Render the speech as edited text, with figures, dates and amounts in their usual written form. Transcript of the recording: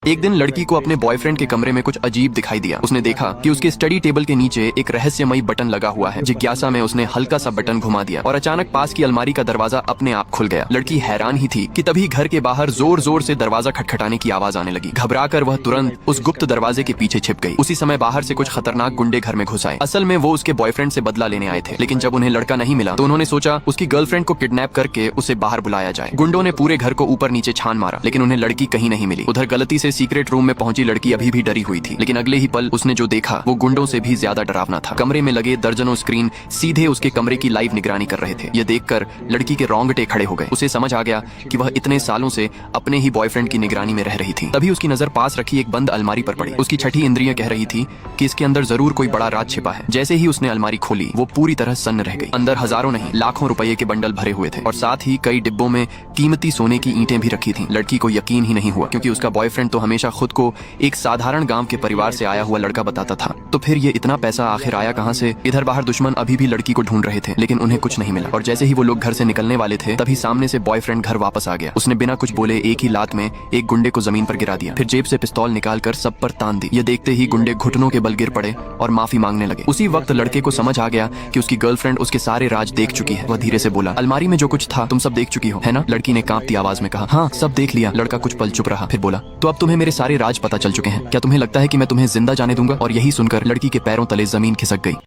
एक दिन लड़की को अपने बॉयफ्रेंड के कमरे में कुछ अजीब दिखाई दिया। उसने देखा कि उसके स्टडी टेबल के नीचे एक रहस्यमयी बटन लगा हुआ है। जिज्ञासा में उसने हल्का सा बटन घुमा दिया और अचानक पास की अलमारी का दरवाजा अपने आप खुल गया। लड़की हैरान ही थी कि तभी घर के बाहर जोर जोर से दरवाजा खटखटाने की आवाज आने लगी। घबराकर वह तुरंत उस गुप्त दरवाजे के पीछे छिप गई। उसी समय बाहर से कुछ खतरनाक गुंडे घर में घुस आए। असल में वो उसके बॉयफ्रेंड से बदला लेने आए थे, लेकिन जब उन्हें लड़का नहीं मिला तो उन्होंने सोचा उसकी गर्लफ्रेंड को किडनैप करके उसे बाहर बुलाया जाए। गुंडों ने पूरे घर को ऊपर नीचे छान मारा, लेकिन उन्हें लड़की कहीं नहीं मिली। उधर गलती से सीक्रेट रूम में पहुंची लड़की अभी भी डरी हुई थी, लेकिन अगले ही पल उसने जो देखा वो गुंडों से भी ज्यादा डरावना था। कमरे में लगे दर्जनों स्क्रीन सीधे उसके कमरे की लाइव निगरानी कर रहे थे। यह देखकर लड़की के रोंगटे खड़े हो गए। उसे समझ आ गया कि वह इतने सालों से अपने ही बॉयफ्रेंड की निगरानी में रह रही थी। तभी उसकी नजर पास रखी एक बंद अलमारी पर पड़ी। उसकी छठी इंद्रियां कह रही थी कि इसके अंदर जरूर कोई बड़ा राज छिपा है। जैसे ही उसने अलमारी खोली वो पूरी तरह सन्न रह गई। अंदर हजारों नहीं लाखों रुपए के बंडल भरे हुए थे और साथ ही कई डिब्बों में कीमती सोने की ईंटें भी रखी थी। लड़की को यकीन ही नहीं हुआ, क्योंकि उसका बॉयफ्रेंड तो हमेशा खुद को एक साधारण गांव के परिवार से आया हुआ लड़का बताता था। तो फिर ये इतना पैसा आखिर आया कहां से? इधर बाहर दुश्मन अभी भी लड़की को ढूंढ रहे थे, लेकिन उन्हें कुछ नहीं मिला। और जैसे ही वो लोग घर से निकलने वाले थे तभी सामने से बॉयफ्रेंड घर वापस आ गया। उसने बिना कुछ बोले एक ही लात में एक गुंडे को जमीन पर गिरा दिया, फिर जेब से पिस्तौल निकालकर सब पर तान दी। ये देखते ही गुंडे घुटनों के बल गिर पड़े और माफी मांगने लगे। उसी वक्त लड़के को समझ आ गया कि उसकी गर्लफ्रेंड उसके सारे राज देख चुकी है। वह धीरे से बोला, अलमारी में जो कुछ था तुम सब देख चुकी हो, है ना? लड़की ने कांपती आवाज में कहा, हाँ सब देख लिया। लड़का कुछ पल चुप रहा, फिर बोला, तो अब तुम्हें मेरे सारे राज पता चल चुके हैं। क्या तुम्हें लगता है कि मैं तुम्हें जिंदा जाने दूंगा? और यही सुनकर लड़की के पैरों तले जमीन खिसक गई।